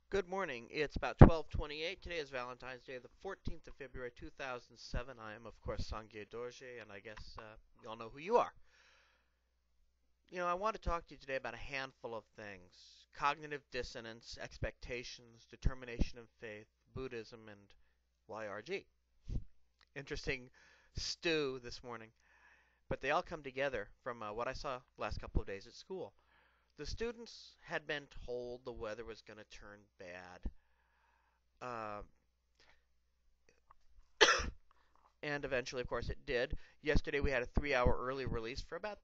Good morning. It's about 12:28. Today is Valentine's Day, the 14th of February, 2007. I am, of course, SangeyD, and I guess you all know who you are. I want to talk to you today about a handful of things: cognitive dissonance, expectations, determination and faith, Buddhism and YRG. Interesting stew this morning, but they all come together from what I saw last couple of days at school. The students had been told the weather was going to turn bad. Uh, And eventually, of course, it did. Yesterday we had a 3-hour early release for about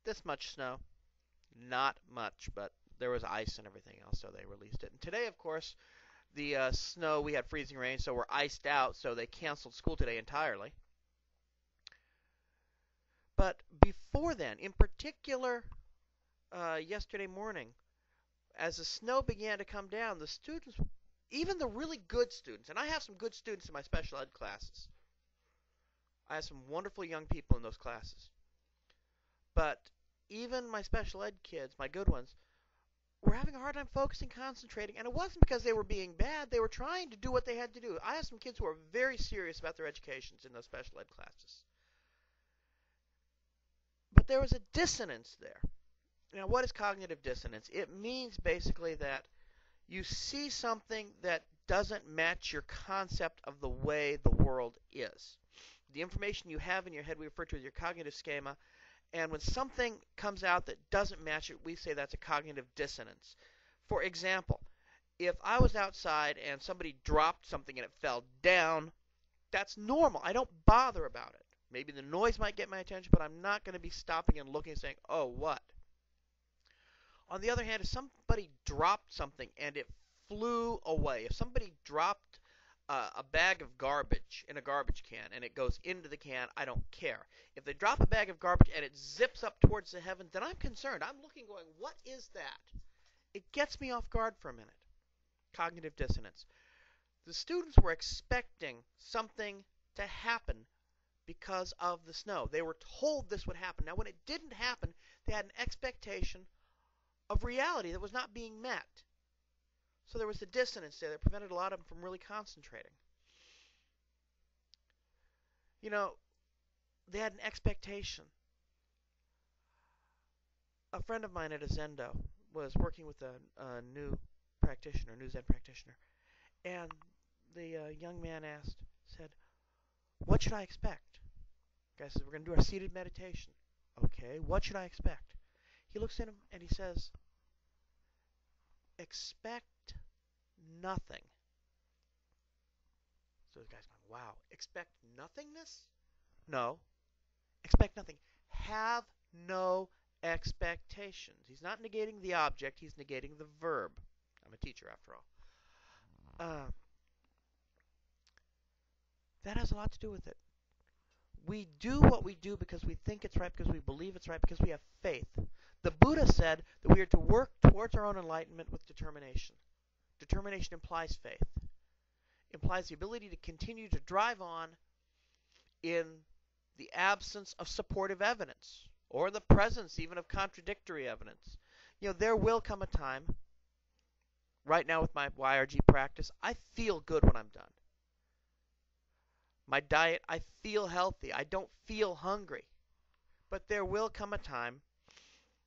this much snow. Not much, but there was ice and everything else, so they released it. And today, of course, the snow, we had freezing rain, so we're iced out, so they canceled school today entirely. But before then, in particular, yesterday morning, as the snow began to come down, the students, even the really good students, and I have some good students in my special ed classes, I have some wonderful young people in those classes. But even my special ed kids, my good ones, were having a hard time focusing, concentrating, and it wasn't because they were being bad. They were trying to do what they had to do. I have some kids who are very serious about their educations in those special ed classes. But there was a dissonance there. Now, what is cognitive dissonance? It means basically that you see something that doesn't match your concept of the way the world is. The information you have in your head we refer to as your cognitive schema, and when something comes out that doesn't match it, we say that's a cognitive dissonance. For example, if I was outside and somebody dropped something and it fell down, that's normal. I don't bother about it. Maybe the noise might get my attention, but I'm not going to be stopping and looking and saying, oh, what? On the other hand, if somebody dropped something and it flew away, if somebody dropped a bag of garbage in a garbage can and it goes into the can, I don't care. If they drop a bag of garbage and it zips up towards the heavens, then I'm concerned. I'm looking going, what is that? It gets me off guard for a minute. Cognitive dissonance. The students were expecting something to happen because of the snow. They were told this would happen. Now, when it didn't happen, they had an expectation of reality that was not being met. So there was a dissonance there that prevented a lot of them from really concentrating. They had an expectation. A friend of mine at a Zendo was working with a new practitioner, new Zen practitioner, and the young man said, what should I expect? The guy says, we're going to do our seated meditation. Okay, what should I expect? He looks at him and he says, expect nothing. So the guy's going, wow, expect nothingness? No, expect nothing. Have no expectations. He's not negating the object, he's negating the verb. I'm a teacher after all. That has a lot to do with it. We do what we do because we think it's right, because we believe it's right, because we have faith. The Buddha said that we are to work towards our own enlightenment with determination. Determination implies faith. Implies the ability to continue to drive on in the absence of supportive evidence, or the presence even of contradictory evidence. There will come a time, right now with my YRG practice, I feel good when I'm done. My diet, I feel healthy. I don't feel hungry. But there will come a time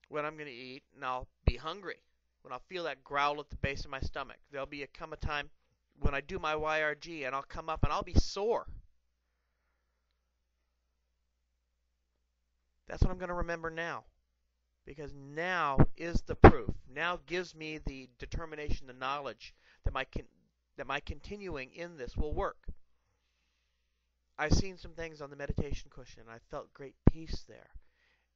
when I'm going to eat and I'll be hungry, when I'll feel that growl at the base of my stomach. There'll come a time when I do my YRG and I'll come up and I'll be sore. That's what I'm going to remember now, because now is the proof. Now gives me the determination, the knowledge that my continuing in this will work. I've seen some things on the meditation cushion, and I felt great peace there.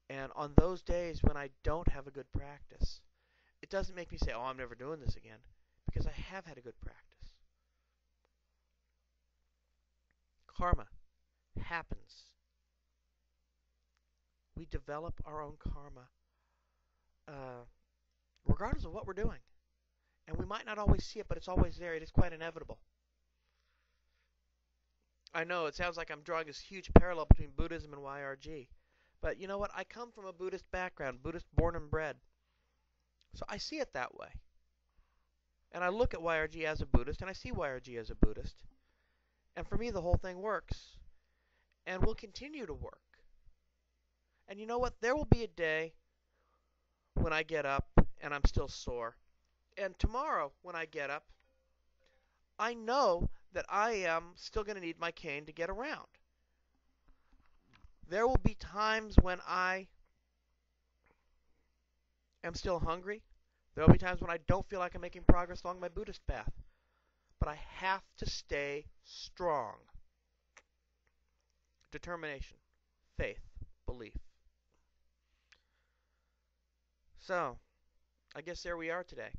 And on those days when I don't have a good practice, it doesn't make me say, oh, I'm never doing this again, because I have had a good practice. Karma happens. We develop our own karma regardless of what we're doing. And we might not always see it, but it's always there. It is quite inevitable. I know it sounds like I'm drawing this huge parallel between Buddhism and YRG. But you know what? I come from a Buddhist background, Buddhist born and bred. So I see it that way. And And I look at YRG as a Buddhist, and I see YRG as a Buddhist. And for me, the whole thing works and will continue to work. And you know what? There will be a day when I get up and I'm still sore. And tomorrow, when I get up, I know that I am still going to need my cane to get around. There will be times when I am still hungry. There will be times when I don't feel like I'm making progress along my Buddhist path. But I have to stay strong. Determination, faith, belief. So, I guess there we are today.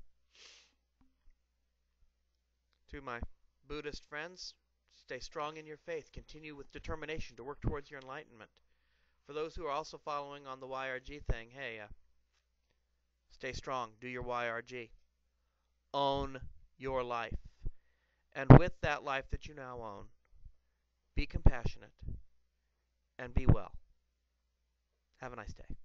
To my Buddhist friends, stay strong in your faith. Continue with determination to work towards your enlightenment. For those who are also following on the YRG thing, hey, stay strong. Do your YRG. Own your life. And with that life that you now own, be compassionate and be well. Have a nice day.